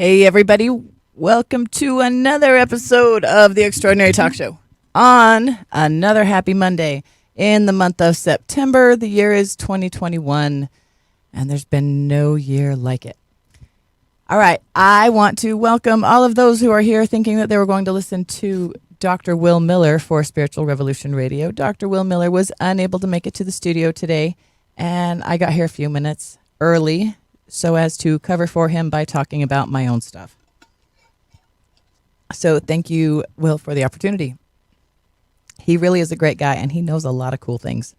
Hey, everybody. Welcome to another episode of the Extraordinary Talk Show on another happy Monday in the month of September. The year is 2021, and there's been no year like it. All right. I want to welcome all of those who are here thinking that they were going to listen to Dr. Will Miller for Spiritual Revolution Radio. Dr. Will Miller was unable to make it to the studio today, and I got here a few minutes early so as to cover for him by talking about my own stuff. So thank you, Will, for the opportunity. He really is a great guy, and he knows a lot of cool things.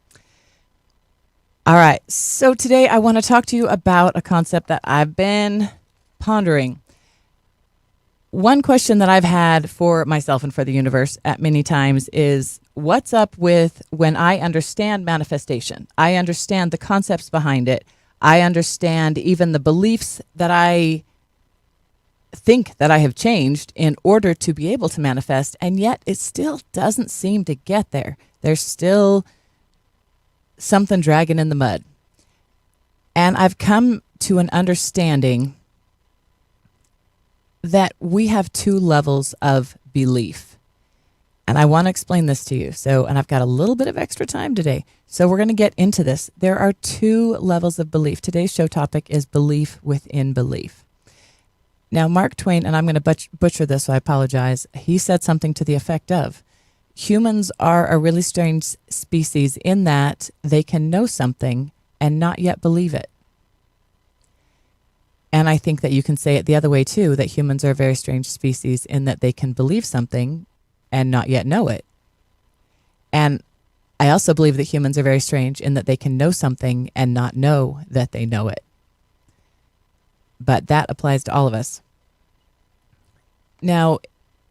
All right, so today I want to talk to you about a concept that I've been pondering. One question that I've had for myself and for the universe at many times is, what's up with when I understand manifestation? I understand the concepts behind it. I understand even the beliefs that I think that I have changed in order to be able to manifest, and yet it still doesn't seem to get there. There's still something dragging in the mud. And I've come to an understanding that we have two levels of belief. And I want to explain this to you. And I've got a little bit of extra time today. So we're going to get into this. There are two levels of belief. Today's show topic is belief within belief. Now, Mark Twain, and I'm going to butcher this, so I apologize. He said something to the effect of, humans are a really strange species in that they can know something and not yet believe it. And I think that you can say it the other way too, that humans are a very strange species in that they can believe something and not yet know it. And I also believe that humans are very strange in that they can know something and not know that they know it. But that applies to all of us. Now,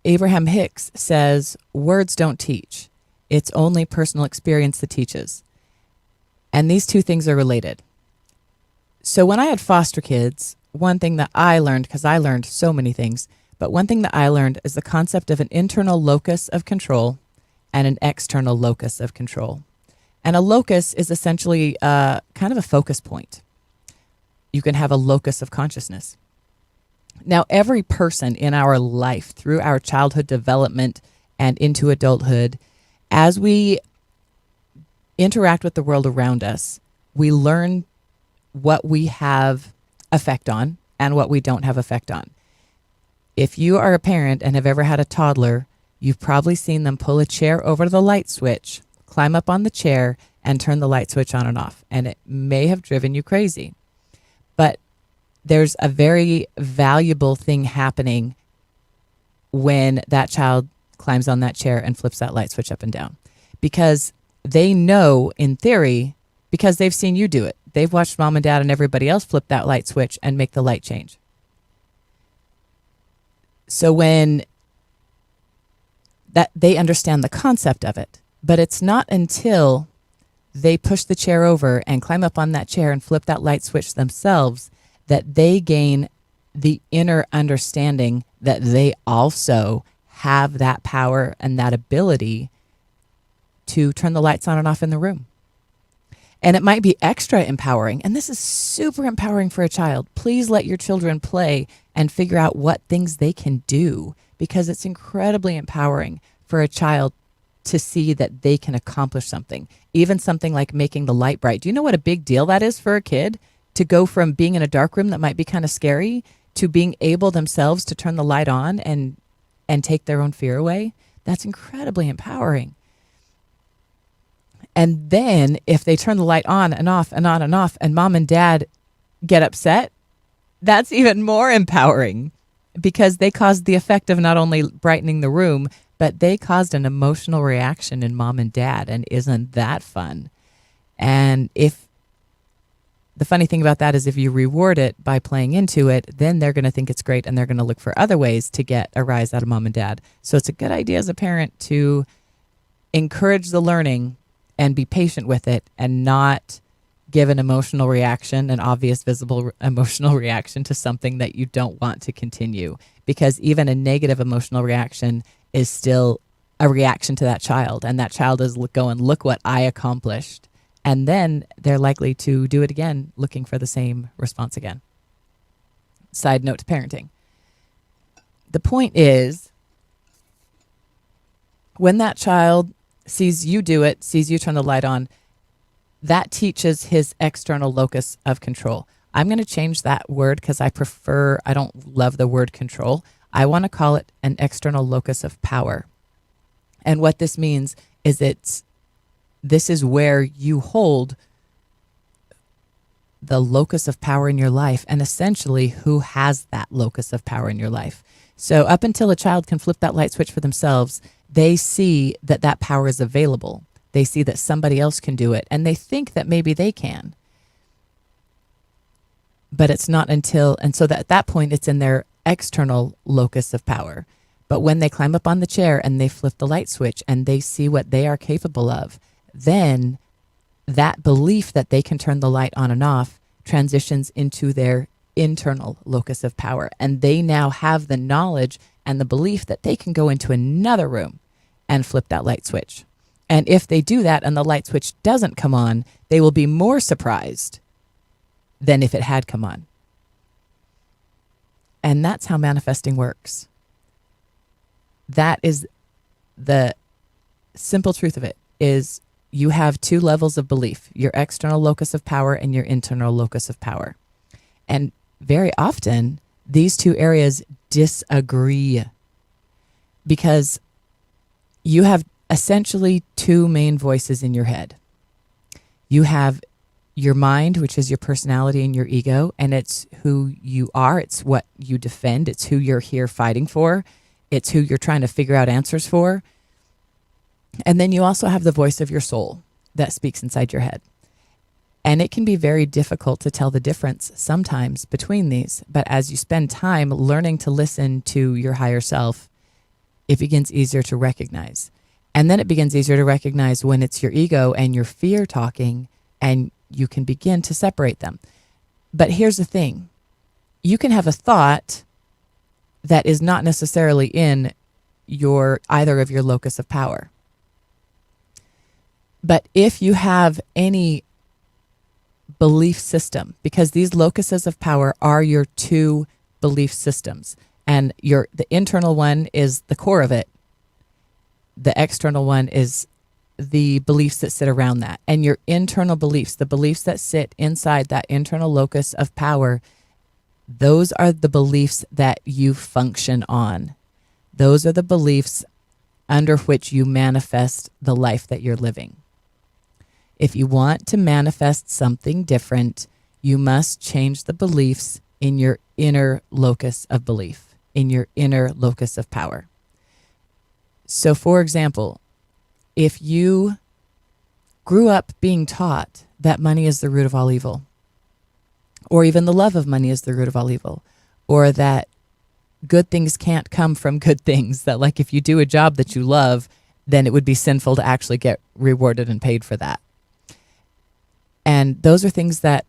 Abraham Hicks says, words don't teach. It's only personal experience that teaches. And these two things are related. So when I had foster kids, one thing that I learned, because I learned so many things, but one thing that I learned is the concept of an internal locus of control and an external locus of control. And a locus is essentially kind of a focus point. You can have a locus of consciousness. Now, every person in our life, through our childhood development and into adulthood, as we interact with the world around us, we learn what we have effect on and what we don't have effect on. If you are a parent and have ever had a toddler, you've probably seen them pull a chair over to the light switch, climb up on the chair, and turn the light switch on and off. And it may have driven you crazy. But there's a very valuable thing happening when that child climbs on that chair and flips that light switch up and down. Because they know, in theory, because they've seen you do it. They've watched mom and dad and everybody else flip that light switch and make the light change. So when that they understand the concept of it, but it's not until they push the chair over and climb up on that chair and flip that light switch themselves that they gain the inner understanding that they also have that power and that ability to turn the lights on and off in the room. And it might be extra empowering, and this is super empowering for a child. Please let your children play and figure out what things they can do, because it's incredibly empowering for a child to see that they can accomplish something. Even something like making the light bright. Do you know what a big deal that is for a kid? To go from being in a dark room that might be kind of scary to being able themselves to turn the light on and take their own fear away. That's incredibly empowering. And then if they turn the light on and off and on and off and mom and dad get upset, that's even more empowering because they caused the effect of not only brightening the room, but they caused an emotional reaction in mom and dad. And isn't that fun? And if the funny thing about that is if you reward it by playing into it, then they're going to think it's great and they're going to look for other ways to get a rise out of mom and dad. So it's a good idea as a parent to encourage the learning and be patient with it and not give an emotional reaction, an obvious, visible emotional reaction to something that you don't want to continue. Because even a negative emotional reaction is still a reaction to that child. And that child is going, look what I accomplished. And then they're likely to do it again, looking for the same response again. Side note to parenting. the point is, when that child sees you do it, sees you turn the light on, that teaches his external locus of control. I'm going to change that word because I don't love the word control. I want to call it an external locus of power. And what this means is this is where you hold the locus of power in your life, and essentially who has that locus of power in your life. So up until a child can flip that light switch for themselves, they see that that power is available. They see that somebody else can do it, and they think that maybe they can. But it's not until, and so that at that point, it's in their external locus of power. But when they climb up on the chair and they flip the light switch and they see what they are capable of, then that belief that they can turn the light on and off transitions into their internal locus of power. And they now have the knowledge and the belief that they can go into another room and flip that light switch. And if they do that and the light switch doesn't come on, they will be more surprised than if it had come on. And that's how manifesting works. That is the simple truth of it, is you have two levels of belief, your external locus of power and your internal locus of power. And very often, these two areas disagree because you have essentially two main voices in your head. You have your mind, which is your personality and your ego, and it's who you are. It's what you defend. It's who you're here fighting for. It's who you're trying to figure out answers for. And then you also have the voice of your soul that speaks inside your head. And it can be very difficult to tell the difference sometimes between these. But as you spend time learning to listen to your higher self, it begins easier to recognize. And then it begins easier to recognize when it's your ego and your fear talking, and you can begin to separate them. But here's the thing. You can have a thought that is not necessarily in either of your locus of power. But if you have any belief system, because these locuses of power are your two belief systems, and the internal one is the core of it. The external one is the beliefs that sit around that. And your internal beliefs, the beliefs that sit inside that internal locus of power, those are the beliefs that you function on. Those are the beliefs under which you manifest the life that you're living. If you want to manifest something different, you must change the beliefs in your inner locus of belief, in your inner locus of power. So, for example, if you grew up being taught that money is the root of all evil, or even the love of money is the root of all evil, or that good things can't come from good things, that like if you do a job that you love, then it would be sinful to actually get rewarded and paid for that. And those are things that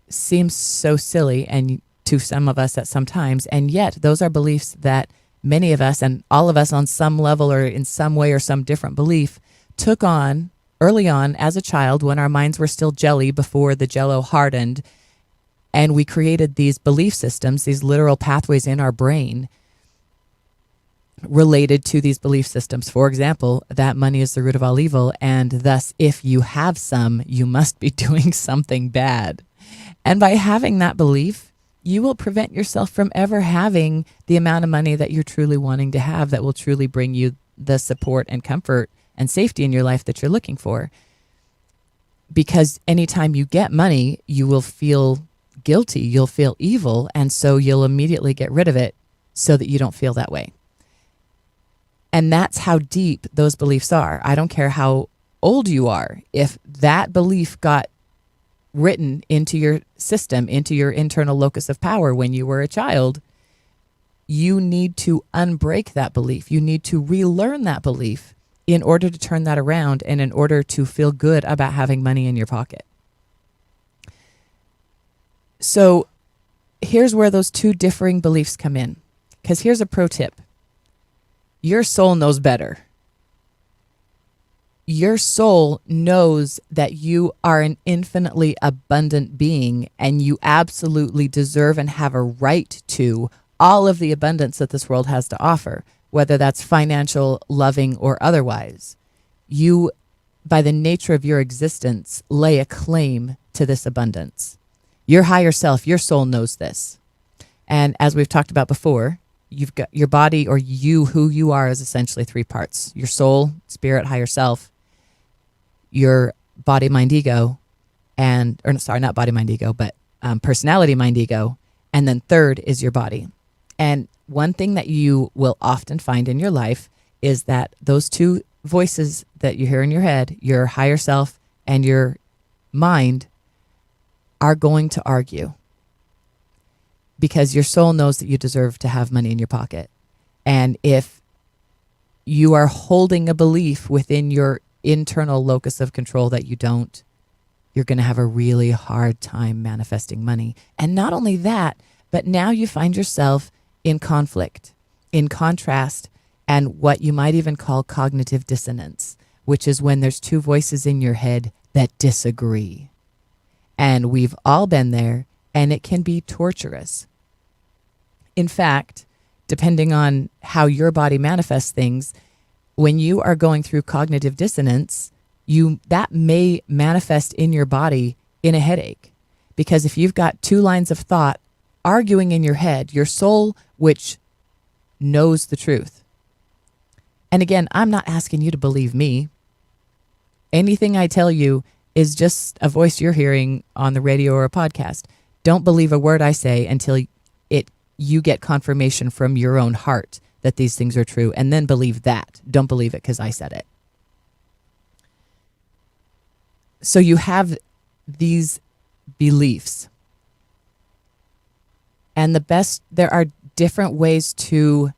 seem so silly and to some of us at some times, and yet those are beliefs that many of us and all of us on some level or in some way or some different belief took on early on as a child when our minds were still jelly before the jello hardened. And we created these belief systems, these literal pathways in our brain related to these belief systems. For example, that money is the root of all evil, and thus if you have some, you must be doing something bad. And by having that belief, you will prevent yourself from ever having the amount of money that you're truly wanting to have that will truly bring you the support and comfort and safety in your life that you're looking for. Because anytime you get money, you will feel guilty, you'll feel evil, and so you'll immediately get rid of it so that you don't feel that way. And that's how deep those beliefs are. I don't care how old you are. If that belief got written into your system, into your internal locus of power when you were a child, you need to unbreak that belief. You need to relearn that belief in order to turn that around and in order to feel good about having money in your pocket. So here's where those two differing beliefs come in. Because here's a pro tip. Your soul knows better. Your soul knows that you are an infinitely abundant being and you absolutely deserve and have a right to all of the abundance that this world has to offer, whether that's financial, loving, or otherwise. You, by the nature of your existence, lay a claim to this abundance. Your higher self, your soul knows this. And as we've talked about before, you've got your body, or you, who you are, is essentially three parts: your soul, spirit, higher self, your body, mind, ego, not body, mind, ego, but personality, mind, ego. And then third is your body. And one thing that you will often find in your life is that those two voices that you hear in your head, your higher self and your mind, are going to argue, because your soul knows that you deserve to have money in your pocket. And if you are holding a belief within your internal locus of control that you don't, you're going to have a really hard time manifesting money. And not only that, but now you find yourself in conflict, in contrast, and what you might even call cognitive dissonance, which is when there's two voices in your head that disagree. And we've all been there, and it can be torturous. In fact, depending on how your body manifests things, when you are going through cognitive dissonance, that may manifest in your body in a headache. Because if you've got two lines of thought arguing in your head, your soul, which knows the truth. And again, I'm not asking you to believe me. Anything I tell you is just a voice you're hearing on the radio or a podcast. Don't believe a word I say until you get confirmation from your own heart that these things are true, and then believe that. Don't believe it because I said it. So you have these beliefs. And there are different ways to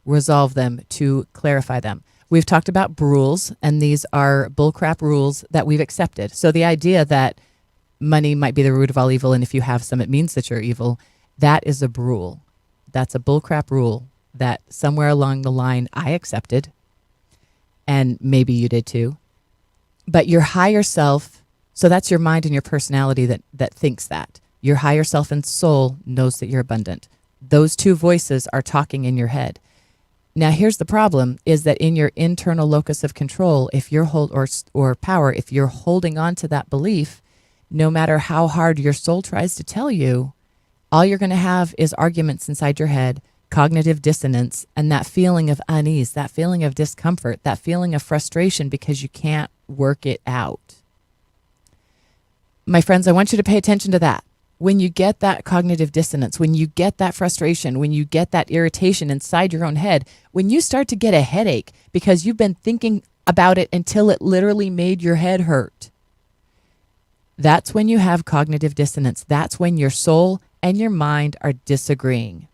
resolve them, to clarify them. We've talked about rules, and these are bullcrap rules that we've accepted. So the idea that money might be the root of all evil, and if you have some, it means that you're evil, that is a rule. That's a bullcrap rule that somewhere along the line I accepted, and maybe you did too. But your higher self, so that's your mind and your personality that thinks that. Your higher self and soul knows that you're abundant. Those two voices are talking in your head. Now, here's the problem, is that in your internal locus of control, if you're or power, if you're holding on to that belief, no matter how hard your soul tries to tell you, all you're going to have is arguments inside your head, cognitive dissonance, and that feeling of unease, that feeling of discomfort, that feeling of frustration because you can't work it out. My friends, I want you to pay attention to that. When you get that cognitive dissonance, when you get that frustration, when you get that irritation inside your own head, when you start to get a headache because you've been thinking about it until it literally made your head hurt, that's when you have cognitive dissonance. That's when your soul and your mind are disagreeing.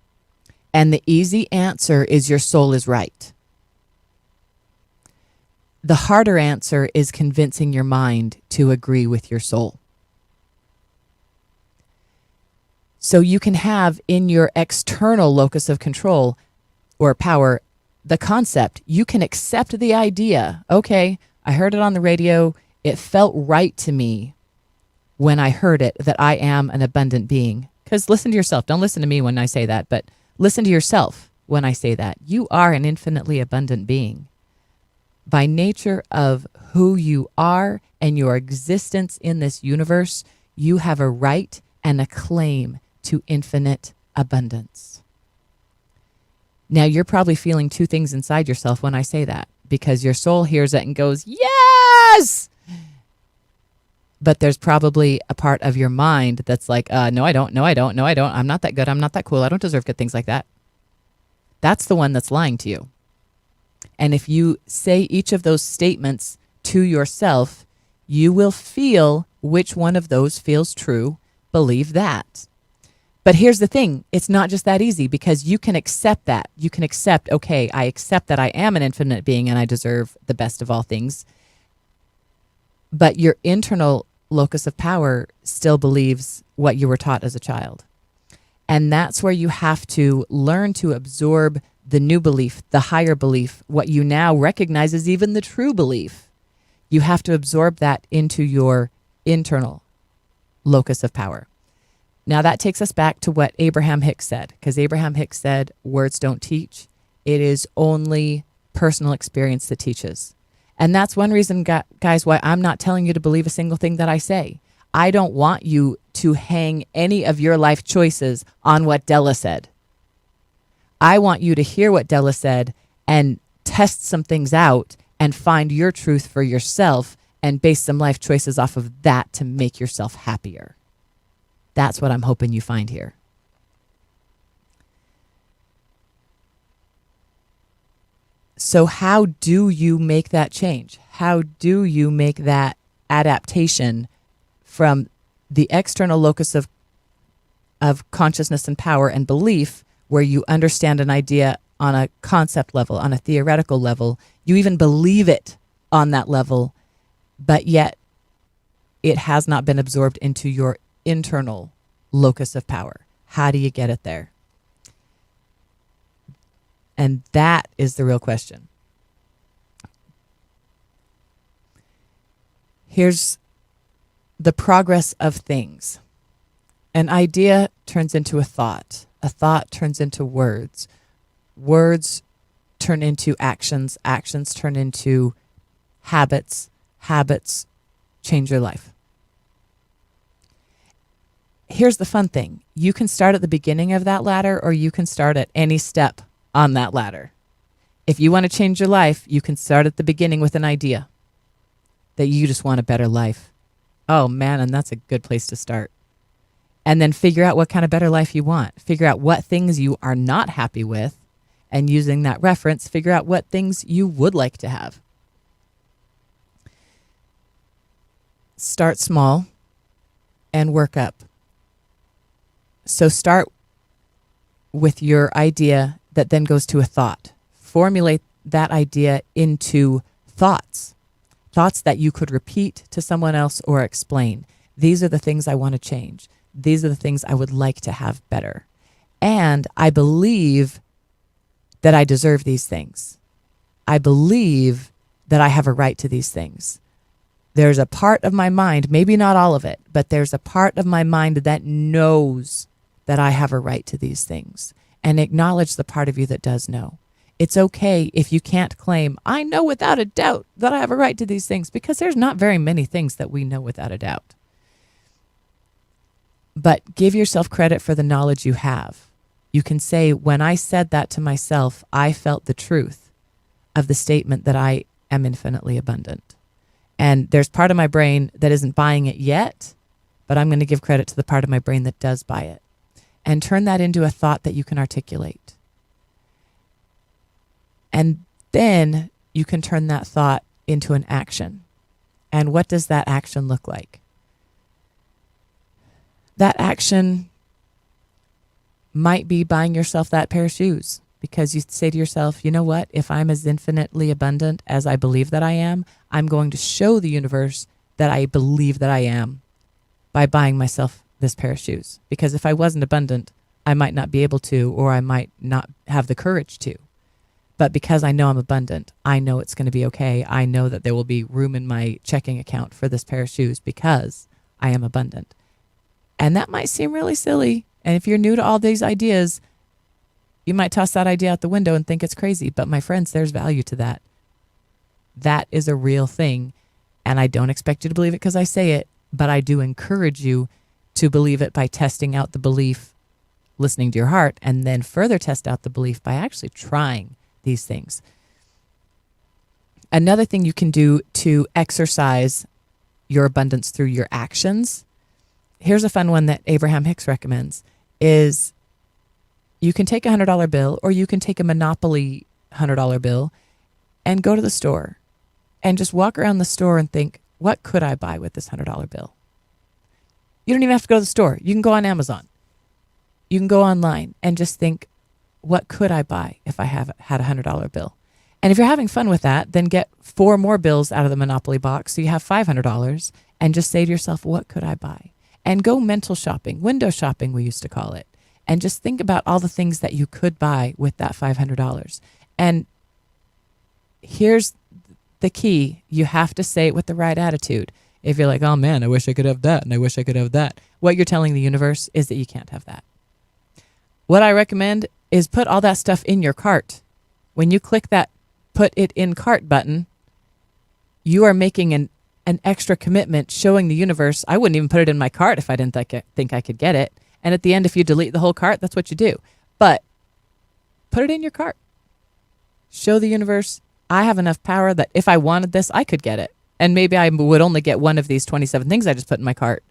And the easy answer is your soul is right. The harder answer is convincing your mind to agree with your soul. So you can have in your external locus of control or power the concept. You can accept the idea. Okay, I heard it on the radio. It felt right to me when I heard it that I am an abundant being. Because listen to yourself. Don't listen to me when I say that, but listen to yourself when I say that. You are an infinitely abundant being. By nature of who you are and your existence in this universe, you have a right and a claim to infinite abundance. Now, you're probably feeling two things inside yourself when I say that, because your soul hears it and goes, yes! But there's probably a part of your mind that's like, no, I don't, I'm not that good, I'm not that cool, I don't deserve good things like that. That's the one that's lying to you. And if you say each of those statements to yourself, you will feel which one of those feels true, believe that. But here's the thing, it's not just that easy, because you can accept that. You can accept, okay, I accept that I am an infinite being and I deserve the best of all things. But your internal locus of power still believes what you were taught as a child. And that's where you have to learn to absorb the new belief, the higher belief, what you now recognize as even the true belief. You have to absorb that into your internal locus of power. Now that takes us back to what Abraham Hicks said, because Abraham Hicks said, words don't teach. It is only personal experience that teaches. And that's one reason, guys, why I'm not telling you to believe a single thing that I say. I don't want you to hang any of your life choices on what Della said. I want you to hear what Della said and test some things out and find your truth for yourself and base some life choices off of that to make yourself happier. That's what I'm hoping you find here. So how do you make that change? How do you make that adaptation from the external locus of consciousness and power and belief, where you understand an idea on a concept level, on a theoretical level, you even believe it on that level, but yet it has not been absorbed into your internal locus of power? How do you get it there? And that is the real question. Here's the progress of things. An idea turns into a thought turns into words. Words turn into actions. Actions turn into habits. Habits change your life. Here's the fun thing. You can start at the beginning of that ladder, or you can start at any step on that ladder. If you want to change your life, you can start at the beginning with an idea that you just want a better life. Oh man, and that's a good place to start. And then figure out what kind of better life you want. Figure out what things you are not happy with, and using that reference, figure out what things you would like to have. Start small and work up. So start with your idea that then goes to a thought. Formulate that idea into thoughts. Thoughts that you could repeat to someone else or explain. These are the things I want to change. These are the things I would like to have better. And I believe that I deserve these things. I believe that I have a right to these things. There's a part of my mind, maybe not all of it, but there's a part of my mind that knows that I have a right to these things. And acknowledge the part of you that does know. It's okay if you can't claim, I know without a doubt that I have a right to these things, because there's not very many things that we know without a doubt. But give yourself credit for the knowledge you have. You can say, when I said that to myself, I felt the truth of the statement that I am infinitely abundant. And there's part of my brain that isn't buying it yet, but I'm going to give credit to the part of my brain that does buy it. And turn that into a thought that you can articulate. And then you can turn that thought into an action. And what does that action look like? That action might be buying yourself that pair of shoes, because you say to yourself, you know what? If I'm as infinitely abundant as I believe that I am, I'm going to show the universe that I believe that I am by buying myself this pair of shoes. Because if I wasn't abundant, I might not be able to, or I might not have the courage to. But because I know I'm abundant, I know it's going to be okay. I know that there will be room in my checking account for this pair of shoes because I am abundant. And that might seem really silly. And if you're new to all these ideas, you might toss that idea out the window and think it's crazy. But my friends, there's value to that. That is a real thing. And I don't expect you to believe it because I say it, but I do encourage you to believe it by testing out the belief, listening to your heart, and then further test out the belief by actually trying these things. Another thing you can do to exercise your abundance through your actions, here's a fun one that Abraham Hicks recommends, is you can take a $100 bill, or you can take a Monopoly $100 bill and go to the store and just walk around the store and think, what could I buy with this $100 bill? You don't even have to go to the store. You can go on Amazon. You can go online and just think, what could I buy if I had a $100 bill? And if you're having fun with that, then get 4 more bills out of the Monopoly box so you have $500, and just say to yourself, what could I buy? And go mental shopping, window shopping we used to call it, and just think about all the things that you could buy with that $500. And here's the key. You have to say it with the right attitude. If you're like, oh man, I wish I could have that and I wish I could have that, what you're telling the universe is that you can't have that. What I recommend is put all that stuff in your cart. When you click that put it in cart button, you are making an extra commitment, showing the universe, I wouldn't even put it in my cart if I didn't think I could get it. And at the end, if you delete the whole cart, that's what you do. But put it in your cart. Show the universe, I have enough power that if I wanted this, I could get it. And maybe I would only get one of these 27 things I just put in my cart.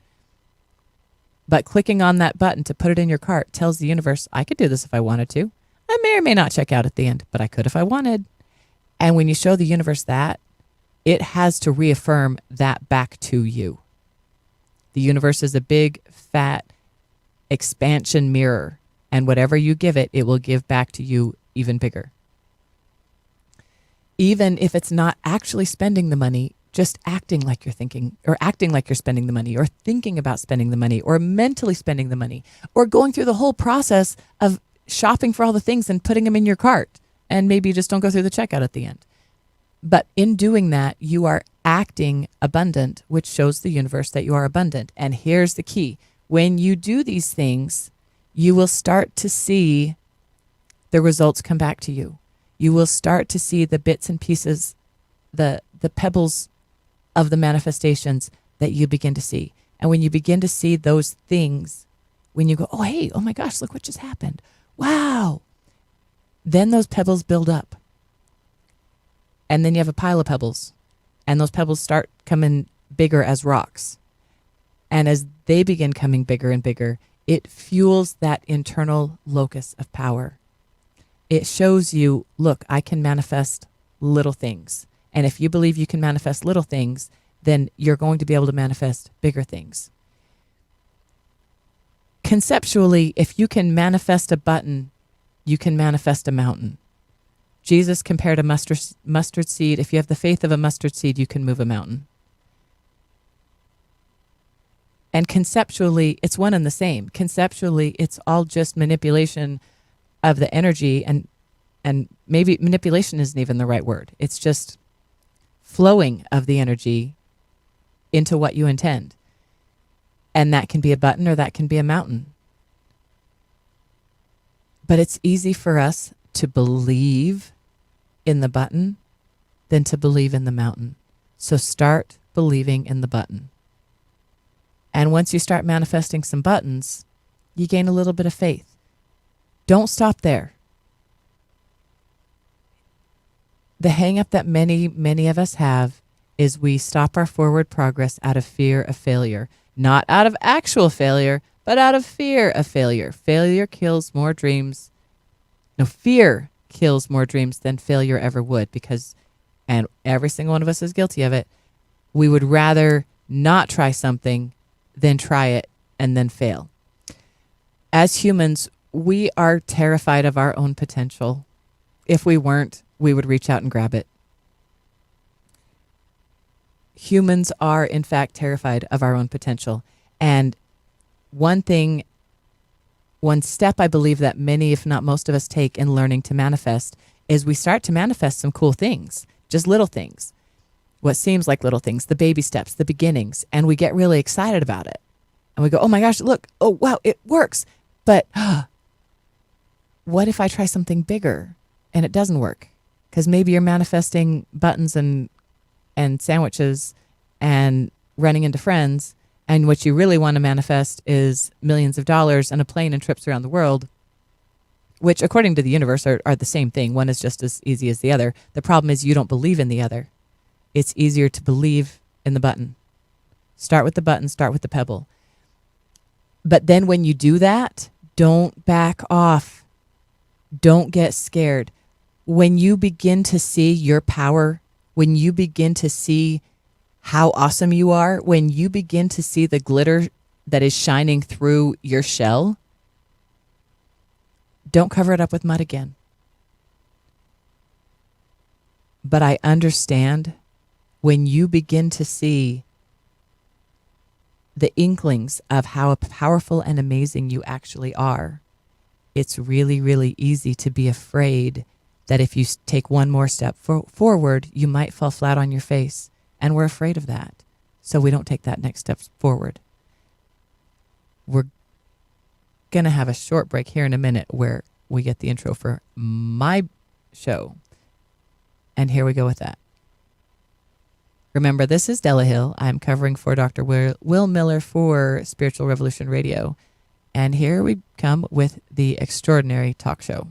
But clicking on that button to put it in your cart tells the universe, I could do this if I wanted to. I may or may not check out at the end, but I could if I wanted. And when you show the universe that, it has to reaffirm that back to you. The universe is a big, fat expansion mirror. And whatever you give it, it will give back to you even bigger. Even if it's not actually spending the money, just acting like you're thinking, or acting like you're spending the money, or thinking about spending the money, or mentally spending the money, or going through the whole process of shopping for all the things and putting them in your cart. And maybe you just don't go through the checkout at the end. But in doing that, you are acting abundant, which shows the universe that you are abundant. And here's the key. When you do these things, you will start to see the results come back to you. You will start to see the bits and pieces, the pebbles of the manifestations that you begin to see. And when you begin to see those things, when you go, oh, hey, oh my gosh, look what just happened. Wow. Then those pebbles build up. And then you have a pile of pebbles. And those pebbles start coming bigger as rocks. And as they begin coming bigger and bigger, it fuels that internal locus of power. It shows you, look, I can manifest little things. And if you believe you can manifest little things, then you're going to be able to manifest bigger things. Conceptually, if you can manifest a button, you can manifest a mountain. Jesus compared a mustard seed. If you have the faith of a mustard seed, you can move a mountain. And conceptually, it's one and the same. Conceptually, it's all just manipulation of the energy, and maybe manipulation isn't even the right word. It's just flowing of the energy into what you intend. And that can be a button or that can be a mountain. But it's easy for us to believe in the button than to believe in the mountain. So start believing in the button. And once you start manifesting some buttons, you gain a little bit of faith. Don't stop there. The hang up that many of us have is we stop our forward progress out of fear of failure. Not out of actual failure, but out of fear of failure. Failure kills more dreams. No, fear kills more dreams than failure ever would, because, and every single one of us is guilty of it, we would rather not try something than try it and then fail. As humans, we are terrified of our own potential. If we weren't, we would reach out and grab it. Humans are, in fact, terrified of our own potential. And one step I believe that many, if not most of us, take in learning to manifest is we start to manifest some cool things, just little things. What seems like little things, the baby steps, the beginnings, and we get really excited about it. And we go, oh my gosh, look, oh wow, it works. But what if I try something bigger and it doesn't work? Because maybe you're manifesting buttons and sandwiches and running into friends, and what you really want to manifest is millions of dollars and a plane and trips around the world, which according to the universe are the same thing. One is just as easy as the other. The problem is you don't believe in the other. It's easier to believe in the button. Start with the button, start with the pebble. But then when you do that, don't back off. Don't get scared. When you begin to see your power, when you begin to see how awesome you are, when you begin to see the glitter that is shining through your shell, don't cover it up with mud again. But I understand when you begin to see the inklings of how powerful and amazing you actually are, it's really, really easy to be afraid that if you take one more step forward, you might fall flat on your face. And we're afraid of that. so we don't take that next step forward. We're going to have a short break here in a minute where we get the intro for my show. And here we go with that. Remember, this is Della Hill. I'm covering for Dr. Will Miller for Spiritual Revolution Radio. And here we come with the Extraordinary Talk Show.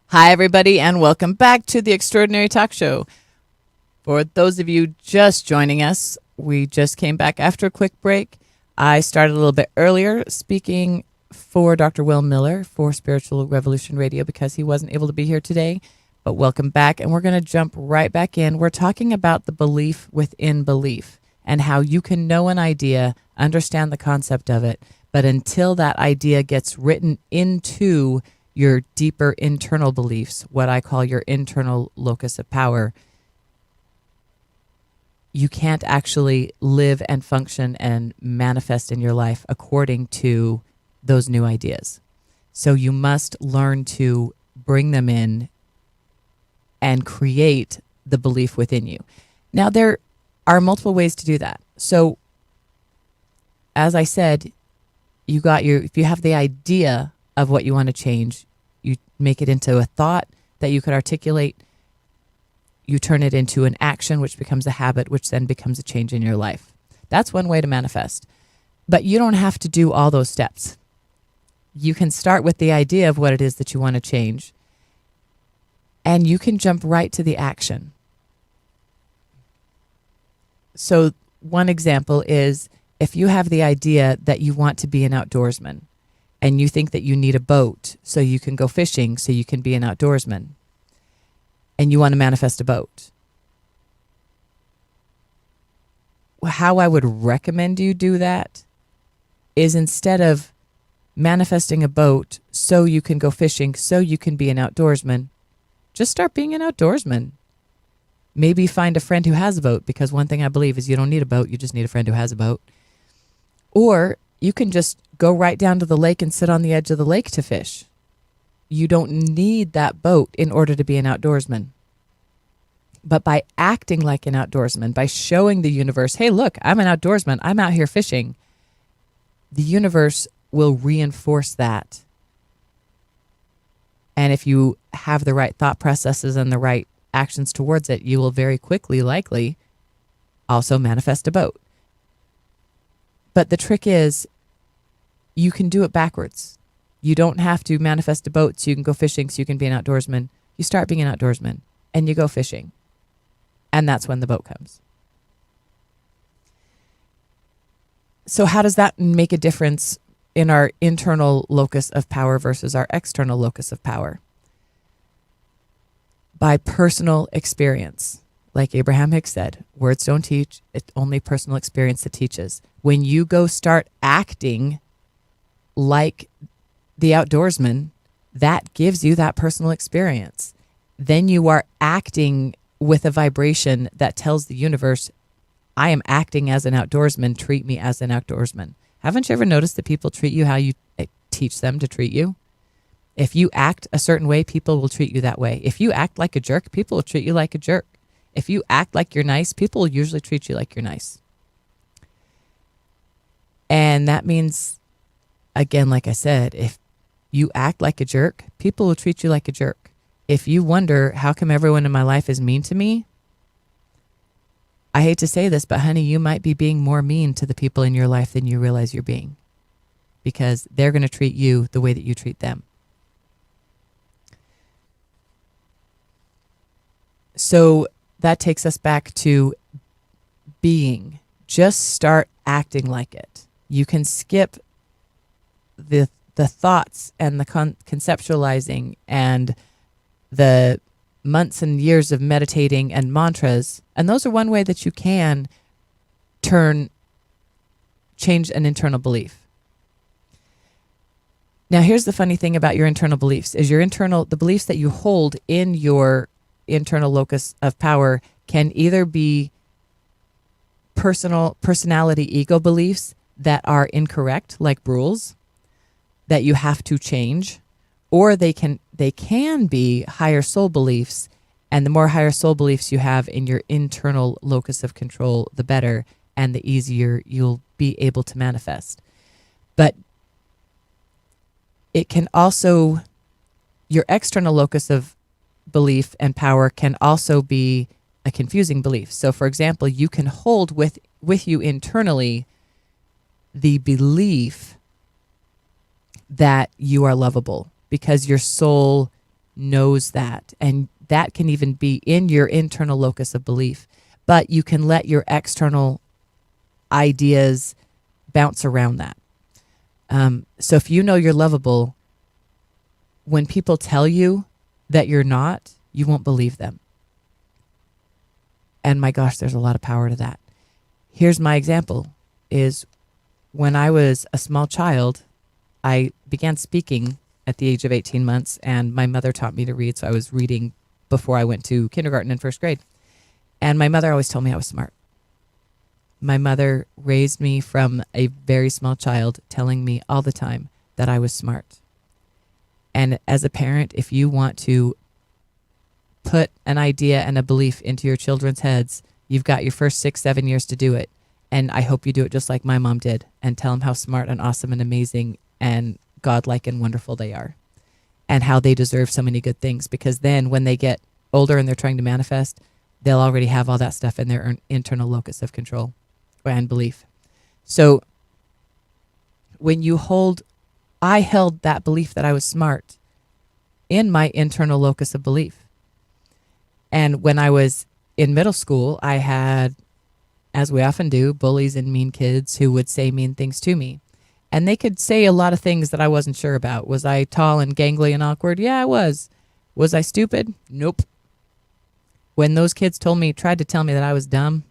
Hi, everybody, and welcome back to the Extraordinary Talk Show. For those of you just joining us, we just came back after a quick break. I started a little bit earlier speaking for Dr. Will Miller for Spiritual Revolution Radio because he wasn't able to be here today. But welcome back, and we're going to jump right back in. We're talking about the belief within belief and how you can know an idea, understand the concept of it, but until that idea gets written into your deeper internal beliefs, what I call your internal locus of power, you can't actually live and function and manifest in your life according to those new ideas. So you must learn to bring them in and create the belief within you. Now, there are multiple ways to do that. So, as I said, if you have the idea of what you want to change, you make it into a thought that you could articulate. You turn it into an action, which becomes a habit, which then becomes a change in your life. That's one way to manifest. But you don't have to do all those steps. You can start with the idea of what it is that you want to change, and you can jump right to the action. So one example is if you have the idea that you want to be an outdoorsman, and you think that you need a boat so you can go fishing, so you can be an outdoorsman, and you want to manifest a boat. How I would recommend you do that is, instead of manifesting a boat so you can go fishing, so you can be an outdoorsman, just start being an outdoorsman. Maybe find a friend who has a boat, because one thing I believe is you don't need a boat, you just need a friend who has a boat. Or you can just go right down to the lake and sit on the edge of the lake to fish. You don't need that boat in order to be an outdoorsman. But by acting like an outdoorsman, by showing the universe, hey, look, I'm an outdoorsman, I'm out here fishing, the universe will reinforce that. And if you have the right thought processes and the right actions towards it, you will very quickly, likely, also manifest a boat. But the trick is, you can do it backwards. You don't have to manifest a boat so you can go fishing, so you can be an outdoorsman. You start being an outdoorsman, and you go fishing. And that's when the boat comes. So how does that make a difference in our internal locus of power versus our external locus of power? By personal experience. Like Abraham Hicks said, words don't teach, it's only personal experience that teaches. When you go start acting like the outdoorsman, that gives you that personal experience. Then you are acting with a vibration that tells the universe, I am acting as an outdoorsman, treat me as an outdoorsman. Haven't you ever noticed that people treat you how you teach them to treat you? If you act a certain way, people will treat you that way. If you act like a jerk, people will treat you like a jerk. If you act like you're nice, people will usually treat you like you're nice. And that means, again, like I said, if you act like a jerk, people will treat you like a jerk. If you wonder, how come everyone in my life is mean to me? I hate to say this, but honey, you might be being more mean to the people in your life than you realize you're being, because they're going to treat you the way that you treat them. So that takes us back to being. Just start acting like it. You can skip the thoughts and the conceptualizing and the months and years of meditating and mantras. And those are one way that you can change an internal belief. Now, here's the funny thing about your internal beliefs is the beliefs that you hold in your internal locus of power can either be personality ego beliefs that are incorrect, like rules that you have to change, or they can be higher soul beliefs. And the more higher soul beliefs you have in your internal locus of control, the better, and the easier you'll be able to manifest. But it can also, your external locus of belief and power can also be a confusing belief. So for example, you can hold with you internally the belief that you are lovable because your soul knows that. And that can even be in your internal locus of belief. But you can let your external ideas bounce around that. So if you know you're lovable, when people tell you that you're not, you won't believe them. And my gosh, there's a lot of power to that. Here's my example is when I was a small child, I began speaking at the age of 18 months, and my mother taught me to read. So I was reading before I went to kindergarten and first grade. And my mother always told me I was smart. My mother raised me from a very small child, telling me all the time that I was smart. And as a parent, if you want to put an idea and a belief into your children's heads, you've got your first 6-7 years to do it. And I hope you do it just like my mom did and tell them how smart and awesome and amazing and godlike and wonderful they are and how they deserve so many good things. Because then when they get older and they're trying to manifest, they'll already have all that stuff in their internal locus of control and belief. So when you I held that belief that I was smart in my internal locus of belief. And when I was in middle school, I had, as we often do, bullies and mean kids who would say mean things to me. And they could say a lot of things that I wasn't sure about. Was I tall and gangly and awkward? Yeah, I was. Was I stupid? Nope. When those kids tried to tell me that I was dumb,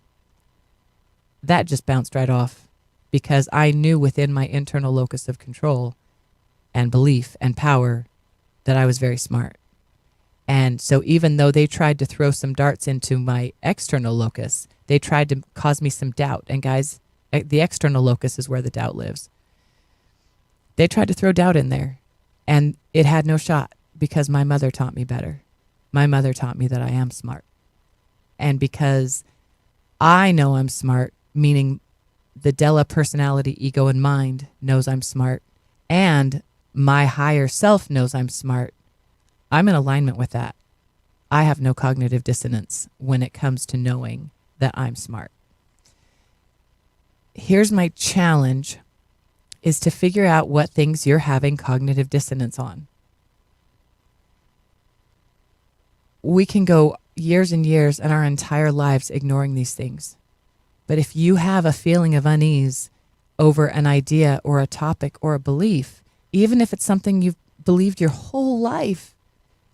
that just bounced right off because I knew within my internal locus of control and belief and power that I was very smart. And so even though they tried to throw some darts into my external locus, they tried to cause me some doubt. And guys, the external locus is where the doubt lives. They tried to throw doubt in there, and it had no shot because my mother taught me better. My mother taught me that I am smart. And because I know I'm smart, meaning the Della personality, ego, and mind knows I'm smart, and my higher self knows I'm smart, I'm in alignment with that. I have no cognitive dissonance when it comes to knowing that I'm smart. Here's my challenge is to figure out what things you're having cognitive dissonance on. We can go years and years and our entire lives ignoring these things. But if you have a feeling of unease over an idea or a topic or a belief, even if it's something you've believed your whole life,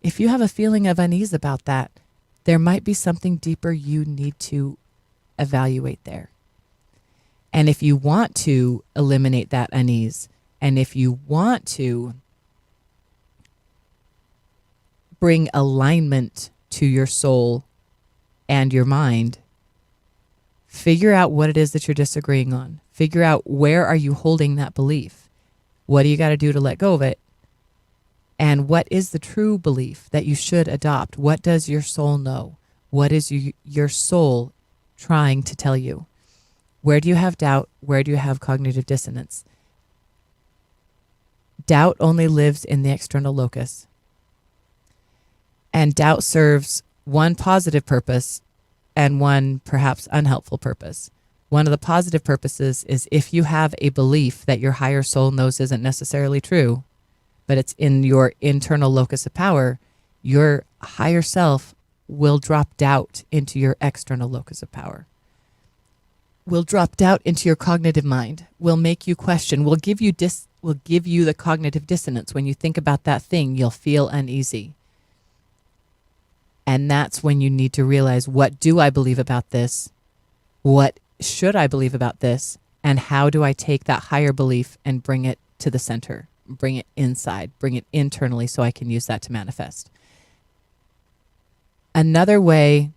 if you have a feeling of unease about that, there might be something deeper you need to evaluate there. And if you want to eliminate that unease, and if you want to bring alignment to your soul and your mind, figure out what it is that you're disagreeing on. Figure out, where are you holding that belief? What do you got to do to let go of it? And what is the true belief that you should adopt? What does your soul know? What is your soul trying to tell you? Where do you have doubt? Where do you have cognitive dissonance? Doubt only lives in the external locus. And doubt serves one positive purpose and one perhaps unhelpful purpose. One of the positive purposes is if you have a belief that your higher soul knows isn't necessarily true, but it's in your internal locus of power, your higher self will drop doubt into your external locus of power. Will drop doubt into your cognitive mind, will make you question, will give you the cognitive dissonance. When you think about that thing, you'll feel uneasy. And that's when you need to realize, what do I believe about this? What should I believe about this? And how do I take that higher belief and bring it to the center? Bring it inside, bring it internally so I can use that to manifest. Another way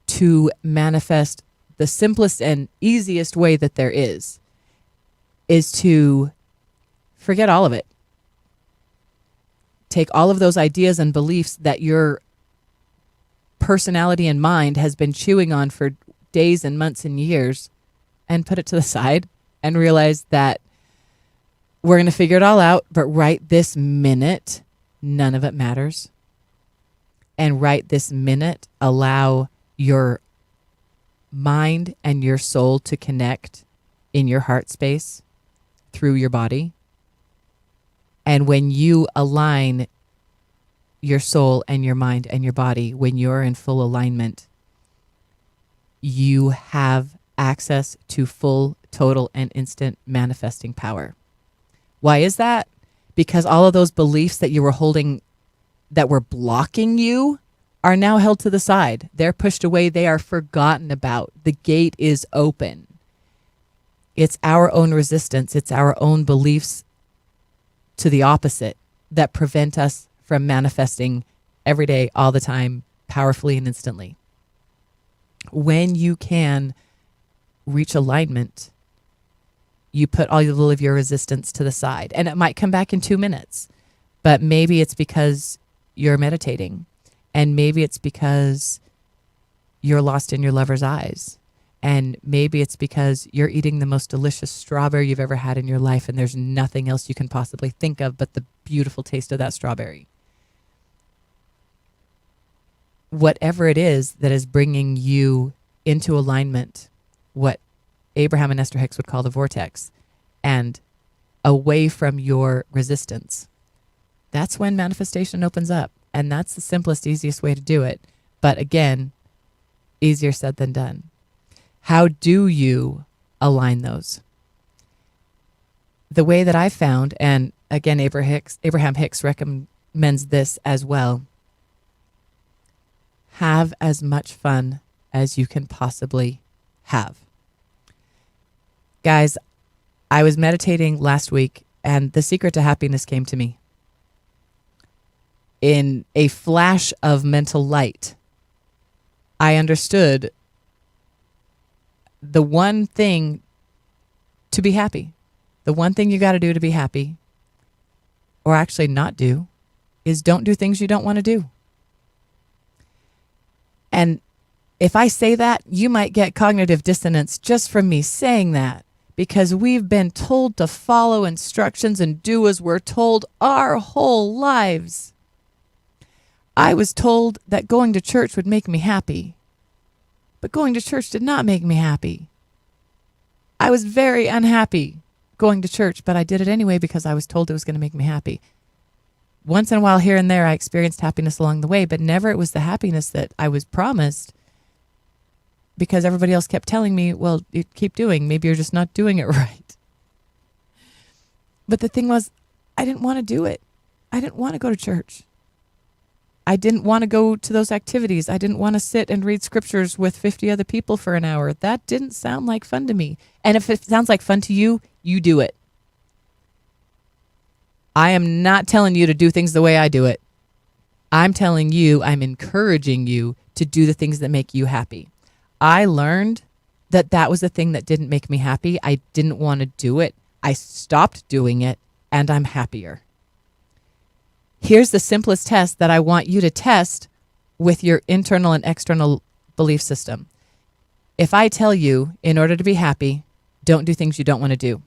to manifest, the simplest and easiest way that there is to forget all of it. Take all of those ideas and beliefs that your personality and mind has been chewing on for days and months and years, and put it to the side and realize that we're going to figure it all out, but right this minute, none of it matters. And right this minute, allow your mind and your soul to connect in your heart space through your body. And when you align your soul and your mind and your body, when you're in full alignment, you have access to full, total, and instant manifesting power. Why is that? Because all of those beliefs that you were holding that were blocking you are now held to the side. They're pushed away. They are forgotten about. The gate is open. It's our own resistance. It's our own beliefs to the opposite that prevent us from manifesting every day, all the time, powerfully and instantly. When you can reach alignment, you put all of your resistance to the side. And it might come back in 2 minutes, but maybe it's because you're meditating, and maybe it's because you're lost in your lover's eyes, and maybe it's because you're eating the most delicious strawberry you've ever had in your life, and there's nothing else you can possibly think of but the beautiful taste of that strawberry. Whatever it is that is bringing you into alignment, what Abraham and Esther Hicks would call the vortex, and away from your resistance, that's when manifestation opens up. And that's the simplest, easiest way to do it. But again, easier said than done. How do you align those? The way that I found, and again, Abraham Hicks recommends this as well, have as much fun as you can possibly have. Guys, I was meditating last week, and the secret to happiness came to me. In a flash of mental light, I understood the one thing to be happy. The one thing you got to do to be happy, or actually not do, is don't do things you don't want to do. And if I say that, you might get cognitive dissonance just from me saying that, because we've been told to follow instructions and do as we're told our whole lives. I was told that going to church would make me happy, but going to church did not make me happy. I was very unhappy going to church, but I did it anyway because I was told it was going to make me happy. Once in a while, here and there, I experienced happiness along the way, but never it was the happiness that I was promised, because everybody else kept telling me, well, you keep doing, maybe you're just not doing it right. But the thing was, I didn't want to do it. I didn't want to go to church. I didn't want to go to those activities. I didn't want to sit and read scriptures with 50 other people for an hour. That didn't sound like fun to me. And if it sounds like fun to you, you do it. I am not telling you to do things the way I do it. I'm telling you, I'm encouraging you to do the things that make you happy. I learned that that was the thing that didn't make me happy. I didn't want to do it. I stopped doing it, and I'm happier. Here's the simplest test that I want you to test with your internal and external belief system. If I tell you, in order to be happy, don't do things you don't want to do,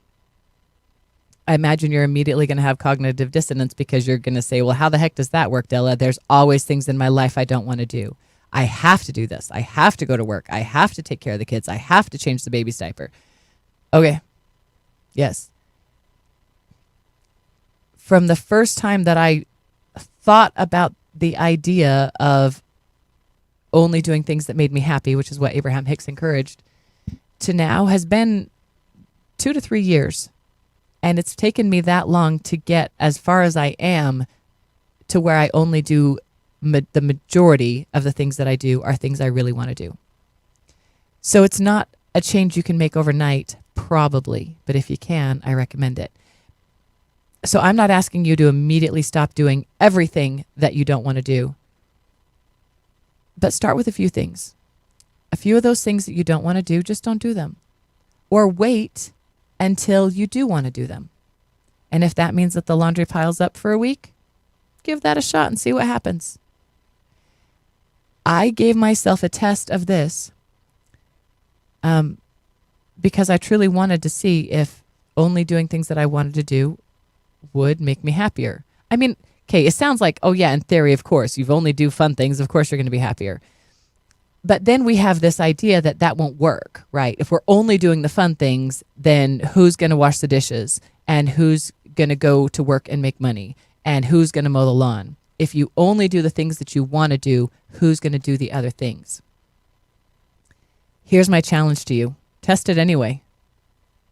I imagine you're immediately going to have cognitive dissonance because you're going to say, well, how the heck does that work, Della? There's always things in my life I don't want to do. I have to do this. I have to go to work. I have to take care of the kids. I have to change the baby's diaper. Okay. Yes. From the first time that I thought about the idea of only doing things that made me happy, which is what Abraham Hicks encouraged, to now has been 2 to 3 years. And it's taken me that long to get as far as I am to where I only do the majority of the things that I do are things I really want to do. So it's not a change you can make overnight, probably, but if you can, I recommend it. So I'm not asking you to immediately stop doing everything that you don't want to do, but start with a few things. A few of those things that you don't want to do, just don't do them. Or wait until you do want to do them. And if that means that the laundry piles up for a week, give that a shot and see what happens. I gave myself a test of this because I truly wanted to see if only doing things that I wanted to do would make me happier. I mean, okay, it sounds like, oh yeah, in theory, of course, you only do fun things, of course you're going to be happier. But then we have this idea that that won't work, right? If we're only doing the fun things, then who's going to wash the dishes? And who's going to go to work and make money? And who's going to mow the lawn? If you only do the things that you want to do, who's going to do the other things? Here's my challenge to you. Test it anyway.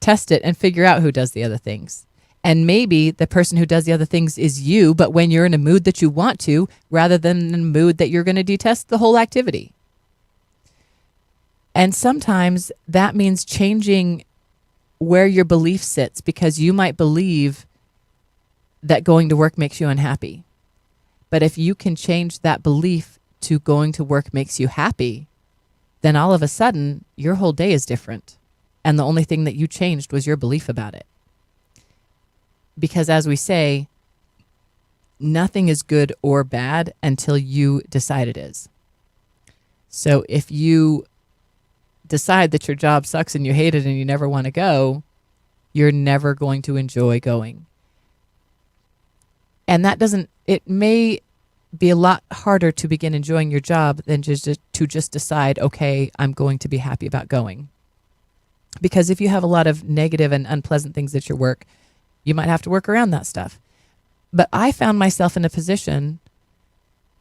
Test it and figure out who does the other things. And maybe the person who does the other things is you, but when you're in a mood that you want to, rather than in a mood that you're going to detest the whole activity. And sometimes that means changing where your belief sits, because you might believe that going to work makes you unhappy. But if you can change that belief to going to work makes you happy, then all of a sudden your whole day is different. And the only thing that you changed was your belief about it. Because as we say, nothing is good or bad until you decide it is. So if you decide that your job sucks and you hate it and you never want to go, you're never going to enjoy going. And it may be a lot harder to begin enjoying your job than just decide, okay, I'm going to be happy about going. Because if you have a lot of negative and unpleasant things at your work, you might have to work around that stuff. But I found myself in a position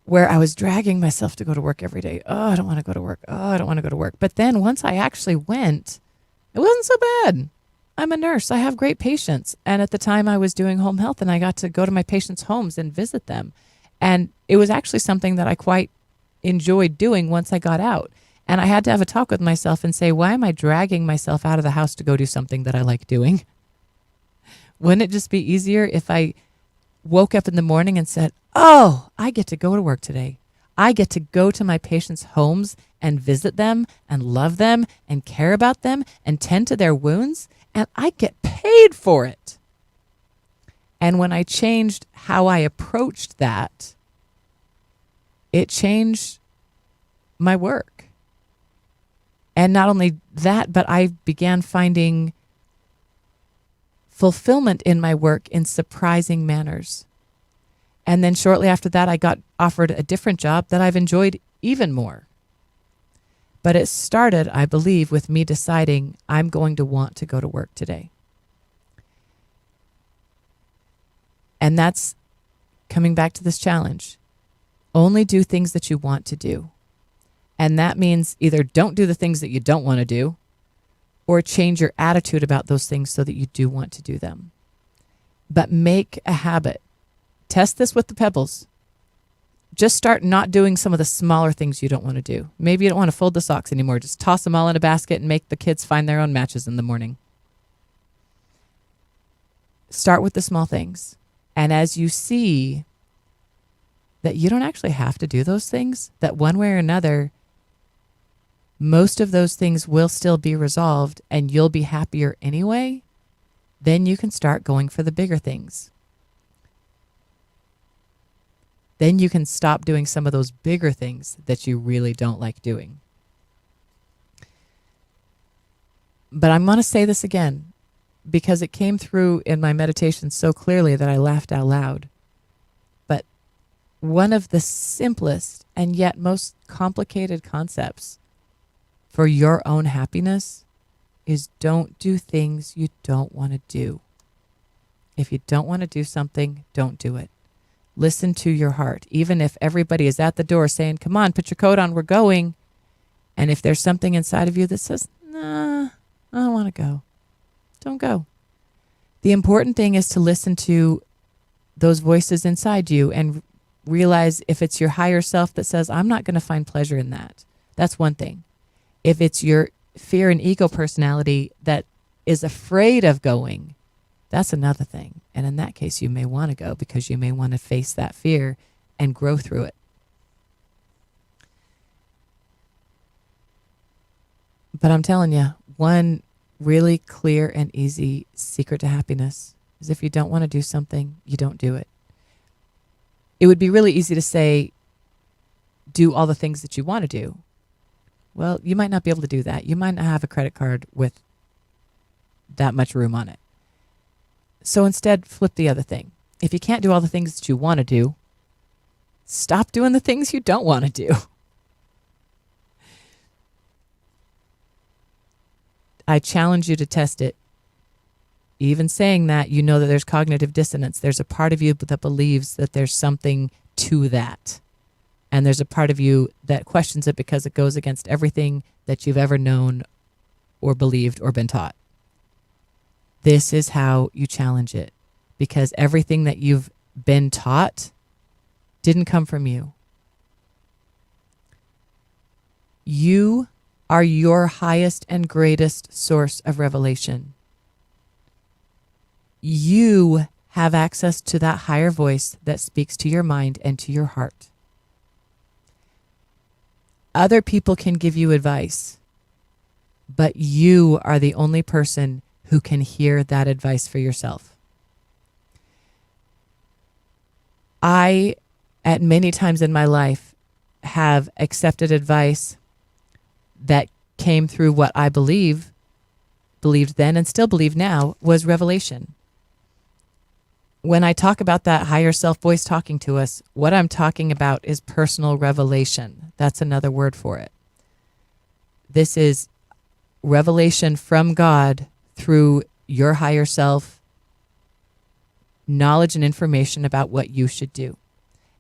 where I was dragging myself to go to work every day. Oh, I don't want to go to work. Oh, I don't want to go to work. But then once I actually went, it wasn't so bad. I'm a nurse. I have great patients. And at the time I was doing home health and I got to go to my patients' homes and visit them. And it was actually something that I quite enjoyed doing once I got out. And I had to have a talk with myself and say, why am I dragging myself out of the house to go do something that I like doing? Wouldn't it just be easier if I woke up in the morning and said, oh, I get to go to work today. I get to go to my patients' homes and visit them and love them and care about them and tend to their wounds, and I get paid for it. And when I changed how I approached that, it changed my work. And not only that, but I began finding fulfillment in my work in surprising manners. And then shortly after that, I got offered a different job that I've enjoyed even more. But it started, I believe, with me deciding I'm going to want to go to work today. And that's coming back to this challenge. Only do things that you want to do. And that means either don't do the things that you don't want to do, or change your attitude about those things so that you do want to do them. But make a habit. Test this with the pebbles. Just start not doing some of the smaller things you don't want to do. Maybe you don't want to fold the socks anymore. Just toss them all in a basket and make the kids find their own matches in the morning. Start with the small things. And as you see that you don't actually have to do those things, that one way or another, most of those things will still be resolved and you'll be happier anyway, then you can start going for the bigger things. Then you can stop doing some of those bigger things that you really don't like doing. But I'm going to say this again because it came through in my meditation so clearly that I laughed out loud. But one of the simplest and yet most complicated concepts for your own happiness is don't do things you don't want to do. If you don't want to do something, don't do it. Listen to your heart. Even if everybody is at the door saying, come on, put your coat on, we're going. And if there's something inside of you that says, nah, I don't want to go, don't go. The important thing is to listen to those voices inside you and realize if it's your higher self that says, I'm not going to find pleasure in that. That's one thing. If it's your fear and ego personality that is afraid of going, that's another thing. And in that case, you may want to go because you may want to face that fear and grow through it. But I'm telling you, one really clear and easy secret to happiness is if you don't want to do something, you don't do it. It would be really easy to say, do all the things that you want to do. Well, you might not be able to do that. You might not have a credit card with that much room on it. So instead, flip the other thing. If you can't do all the things that you want to do, stop doing the things you don't want to do. I challenge you to test it. Even saying that, you know that there's cognitive dissonance. There's a part of you that believes that there's something to that. And there's a part of you that questions it because it goes against everything that you've ever known or believed or been taught. This is how you challenge it, because everything that you've been taught didn't come from you. You are your highest and greatest source of revelation. You have access to that higher voice that speaks to your mind and to your heart. Other people can give you advice, but you are the only person who can hear that advice for yourself. I, at many times in my life, have accepted advice that came through what I believed then and still believe now was revelation. When I talk about that higher self voice talking to us, what I'm talking about is personal revelation. That's another word for it. This is revelation from God through your higher self, knowledge and information about what you should do.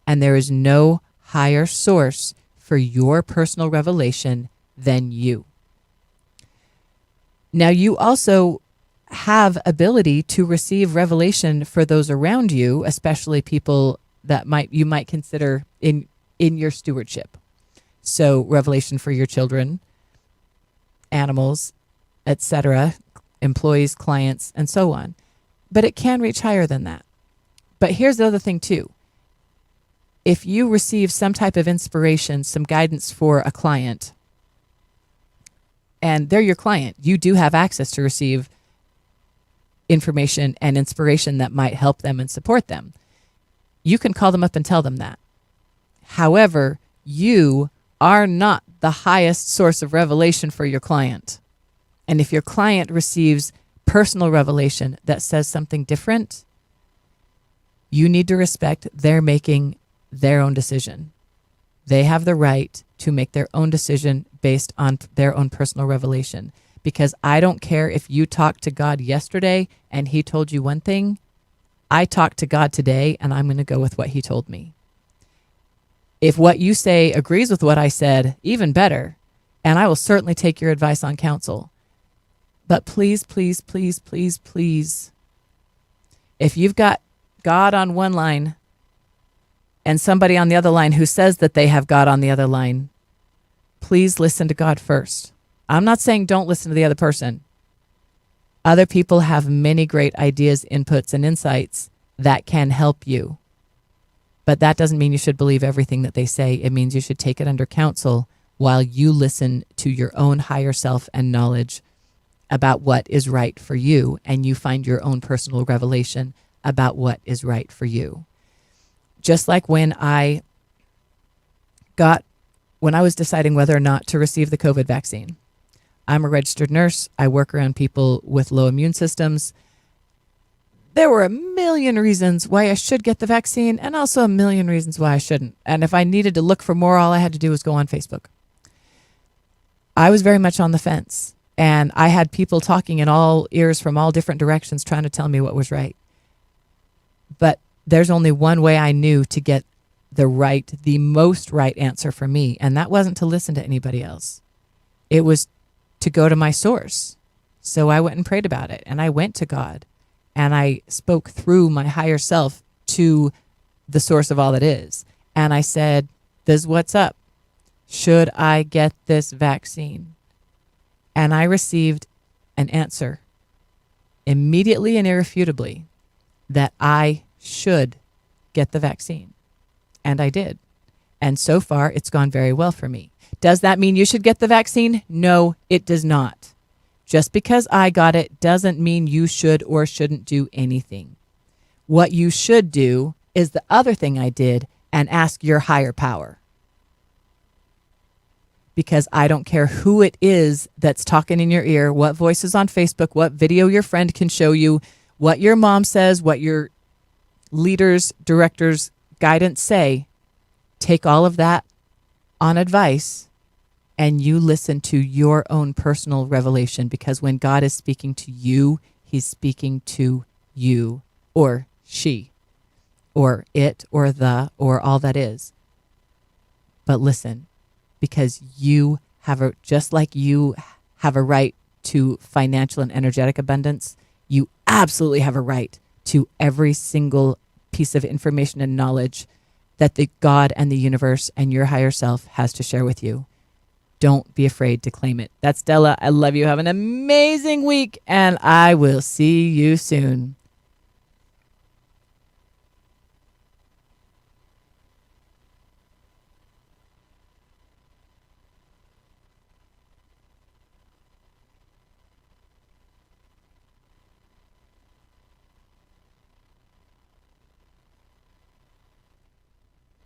And there is no higher source for your personal revelation than you. Now, you also have ability to receive revelation for those around you, especially people that you might consider in your stewardship. So revelation for your children, animals, etc., employees, clients, and so on. But it can reach higher than that. But here's the other thing too. If you receive some type of inspiration, some guidance for a client, and they're your client, you do have access to receive information and inspiration that might help them and support them. You can call them up and tell them that. However, you are not the highest source of revelation for your client. And if your client receives personal revelation that says something different, you need to respect they're making their own decision. They have the right to make their own decision based on their own personal revelation. Because I don't care if you talked to God yesterday and he told you one thing. I talked to God today and I'm going to go with what he told me. If what you say agrees with what I said, even better. And I will certainly take your advice on counsel. But please, please, please, please, please, if you've got God on one line and somebody on the other line who says that they have God on the other line, please listen to God first. I'm not saying don't listen to the other person. Other people have many great ideas, inputs, and insights that can help you. But that doesn't mean you should believe everything that they say. It means you should take it under counsel while you listen to your own higher self and knowledge about what is right for you, and you find your own personal revelation about what is right for you. Just like when I was deciding whether or not to receive the COVID vaccine. I'm a registered nurse. I work around people with low immune systems. There were a million reasons why I should get the vaccine and also a million reasons why I shouldn't. And if I needed to look for more, all I had to do was go on Facebook. I was very much on the fence, and I had people talking in all ears from all different directions trying to tell me what was right. But there's only one way I knew to get the most right answer for me, and that wasn't to listen to anybody else. It was to go to my source. So I went and prayed about it, and I went to God, and I spoke through my higher self to the source of all that is. And I said, this is what's up. Should I get this vaccine? And I received an answer immediately and irrefutably that I should get the vaccine. And I did. And so far, it's gone very well for me. Does that mean you should get the vaccine? No, it does not. Just because I got it doesn't mean you should or shouldn't do anything. What you should do is the other thing I did and ask your higher power. Because I don't care who it is that's talking in your ear, what voice is on Facebook, what video your friend can show you, what your mom says, what your leaders, directors, guidance say. Take all of that on advice and you listen to your own personal revelation, because when God is speaking to you, he's speaking to you or she or it or the or all that is. But listen, because you have just like you have a right to financial and energetic abundance, you absolutely have a right to every single piece of information and knowledge that the God and the universe and your higher self has to share with you. Don't be afraid to claim it. That's Stella. I love you. Have an amazing week, and I will see you soon.